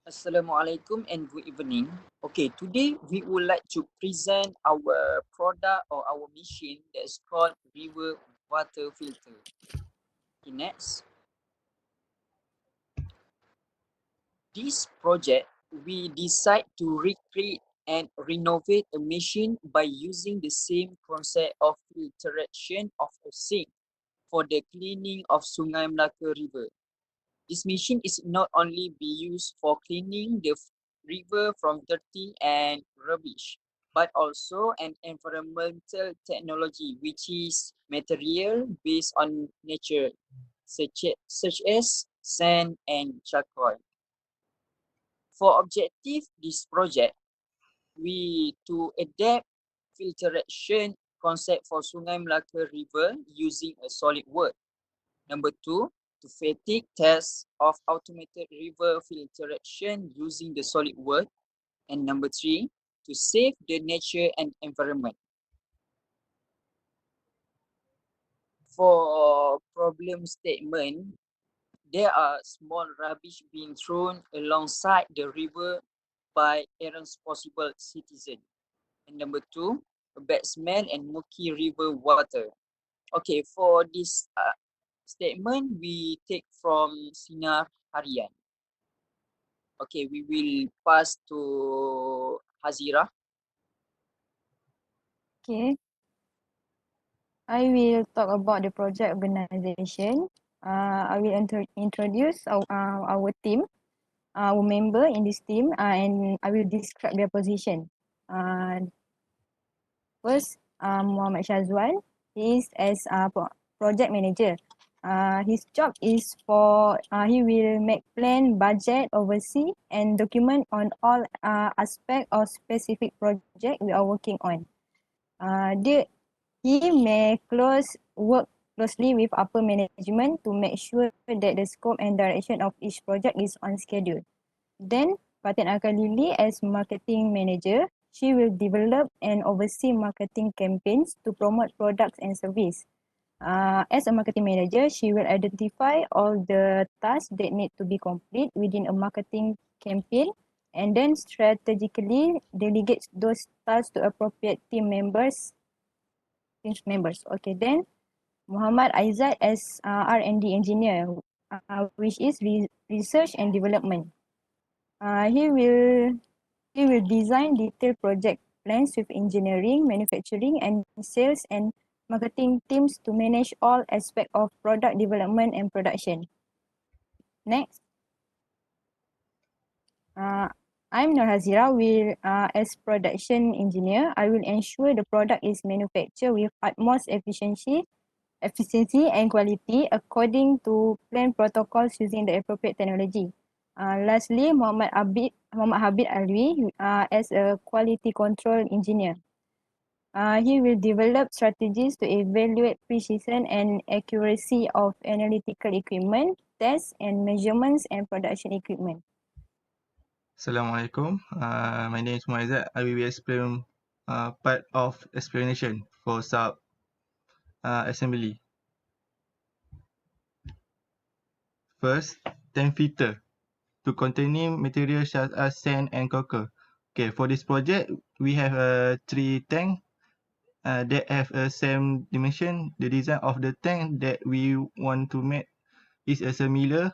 Assalamualaikum and good evening. Okay, today we would like to present our product or our machine that's called river water filter. Okay, next. This project, we decide to recreate and renovate a machine by using the same concept of filtration of a sink for the cleaning of Sungai Melaka River. This machine is not only be used for cleaning the river from dirty and rubbish, but also an environmental technology which is material based on nature, such as sand and charcoal. For objective this project, we to adapt filtration concept for Sungai Melaka River using a solid word. Number 2, to fatigue test of automated river filtration using the solid word. And number 3, to save the nature and environment. For problem statement, there are small rubbish being thrown alongside the river by irresponsible citizens. And number 2, a bad smell and murky river water. Okay, for this statement, we take from Sinar Harian. Okay, we will pass to HAZIRAH. Okay, I will talk about the project organization. I will introduce our team, our member in this team, and I will describe their position. First, Muhammad SYAZWAN. He is as a project manager. His job is he will make plan, budget, oversee, and document on all aspect or specific project we are working on. He may work closely with upper management to make sure that the scope and direction of each project is on schedule. Then, FATIN AKALILI as marketing manager, she will develop and oversee marketing campaigns to promote products and service. As a marketing manager, she will identify all the tasks that need to be complete within a marketing campaign and then strategically delegate those tasks to appropriate team members. Okay, then Muhammad AIZAD as R&D engineer, which is research and development. He will design detailed project plans with engineering, manufacturing, and sales and marketing teams to manage all aspects of product development and production. Next. I'm Nur Hazira. As production engineer, I will ensure the product is manufactured with utmost efficiency and quality according to plan protocols using the appropriate technology. Lastly, Muhammad HABID ALWI as a quality control engineer. He will develop strategies to evaluate precision and accuracy of analytical equipment, tests and measurements and production equipment. Assalamualaikum. My name is AIZAD. I will explain part of explanation for sub assembly. First, tank filter to containing materials such as sand and coker. Okay, for this project, we have 3 tank that have a same dimension. The design of the tank that we want to make is similar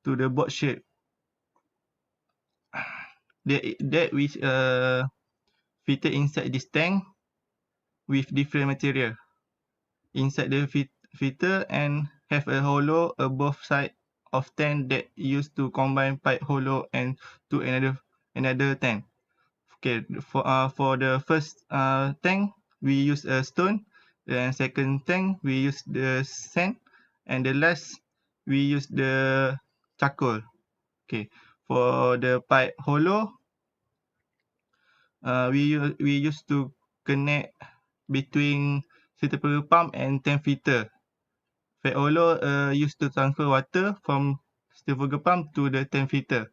to the board shape. That which fitted inside this tank with different material inside the filter and have a hollow above side of tank that used to combine pipe hollow and to another tank. Okay, for the first tank we use a stone, then second tank we use the sand, and the last we use the charcoal. Okay, for the pipe hollow, we used to connect between centrifugal pump and tank filter. Pipe hollow used to transfer water from centrifugal pump to the tank filter.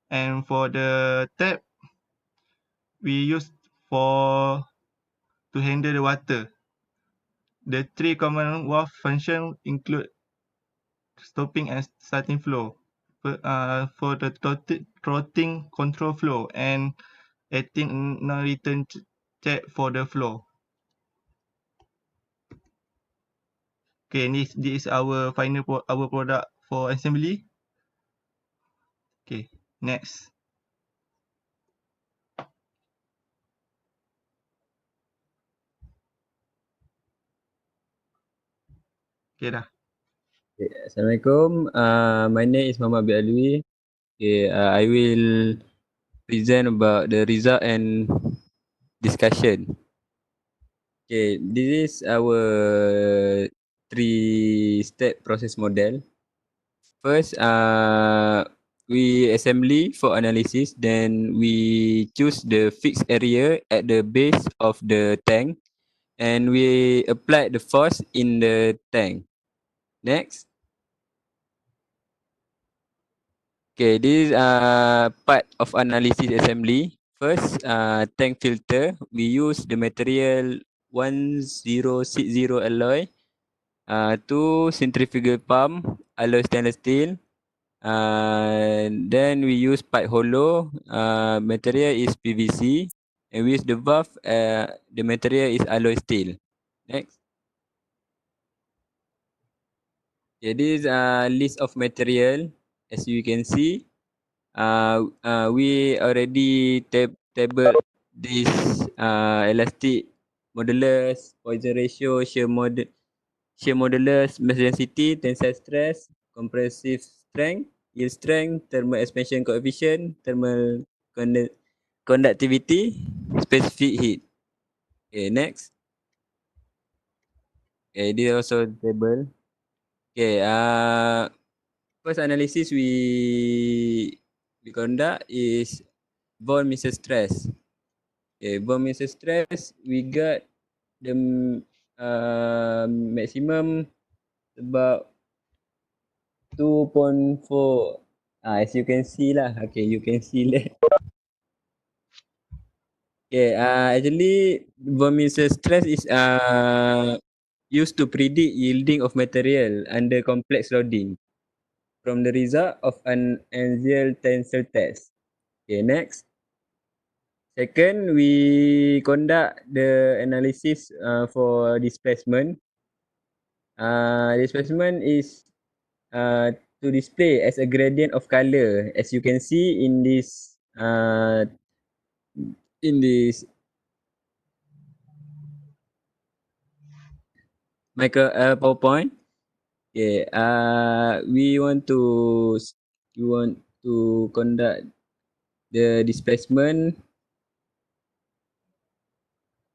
And for the tap, we use to handle the water. The 3 common valve function include stopping and starting flow. for the throttling control flow and 18 non-return check for the flow. Okay, this is our final our product for assembly. Okay, next. Okay dah. Okay, Assalamualaikum. My name is Muhammad ALWI. Okay, I will present about the result and discussion. Okay, this is our 3-step process model. First, we assembly for analysis. Then we choose the fixed area at the base of the tank, and we apply the force in the tank. Next. Okay, this is part of analysis assembly. First, tank filter. We use the material 1060 alloy. Two centrifugal pump, alloy stainless steel. Then we use pipe hollow. Material is PVC. And we use the valve. The material is alloy steel. Next. Okay, this is a list of material. As you can see, we already table this elastic modulus, poison ratio, shear modulus, mass density, tensile stress, compressive strength, yield strength, thermal expansion coefficient, thermal conductivity, specific heat. Okay, next. Okay, this also table. Okay, first analysis we conduct is bond mixture stress. Okay, bond mixture stress, we got the maximum about 2.4. As you can see lah. Okay, you can see that. Okay, actually bond mixture stress is used to predict yielding of material under complex loading from the result of an axial tensile test. Okay, next. Second, we conduct the analysis for displacement. Displacement is to display as a gradient of color, as you can see in this micro PowerPoint. Okay, we want to conduct the displacement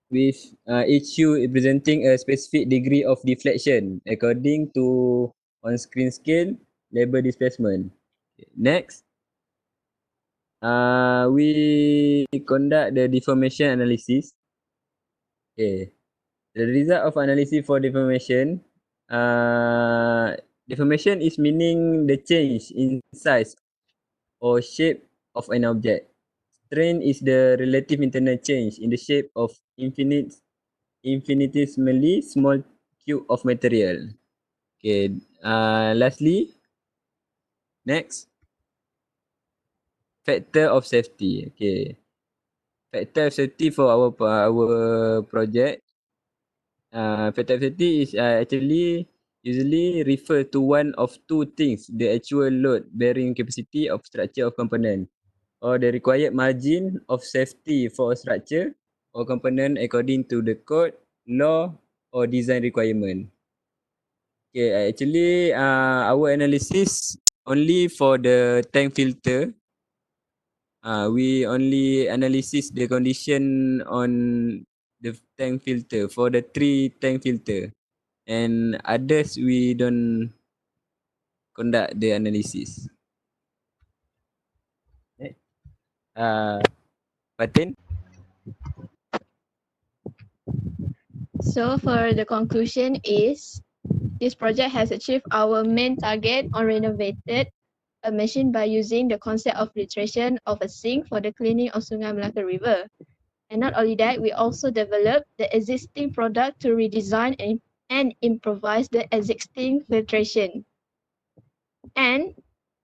with each hue representing a specific degree of deflection according to on-screen scale label displacement. Okay, next, we conduct the deformation analysis. Okay, the result of analysis for deformation. Deformation is meaning the change in size or shape of an object. Strain is the relative internal change in the shape of infinitesimally small cube of material. Okay. Lastly, next, factor of safety. Okay. Factor of safety for our project. Factor of safety is actually usually refer to one of two things: the actual load bearing capacity of structure of component, or the required margin of safety for a structure or component according to the code, law, or design requirement. Okay, actually our analysis only for the tank filter. We only analysis the condition on the tank filter for the 3 tank filter, and others we don't conduct the analysis. Fatin. So for the conclusion is, this project has achieved our main target on renovated a machine by using the concept of filtration of a sink for the cleaning of Sungai Melaka River. And not only that, we also developed the existing product to redesign and improvise the existing filtration. And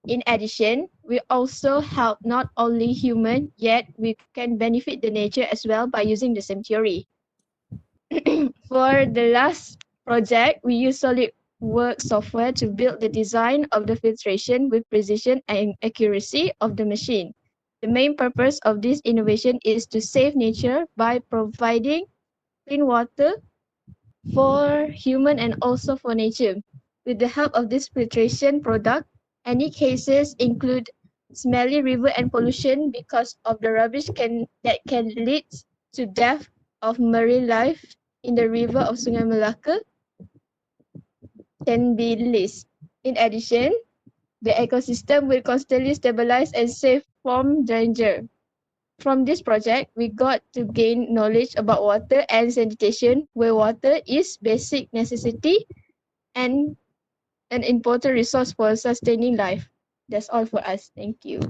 In addition, we also help not only human, yet we can benefit the nature as well by using the same theory. For the last project, we use SolidWorks software to build the design of the filtration with precision and accuracy of the machine. The main purpose of this innovation is to save nature by providing clean water for human and also for nature. With the help of this filtration product, any cases include smelly river and pollution because of the rubbish that can lead to death of marine life in the river of Sungai Melaka can be released. In addition, the ecosystem will constantly stabilize and safe from danger. From this project, we got to gain knowledge about water and sanitation, where water is basic necessity and an important resource for sustaining life. That's all for us. Thank you.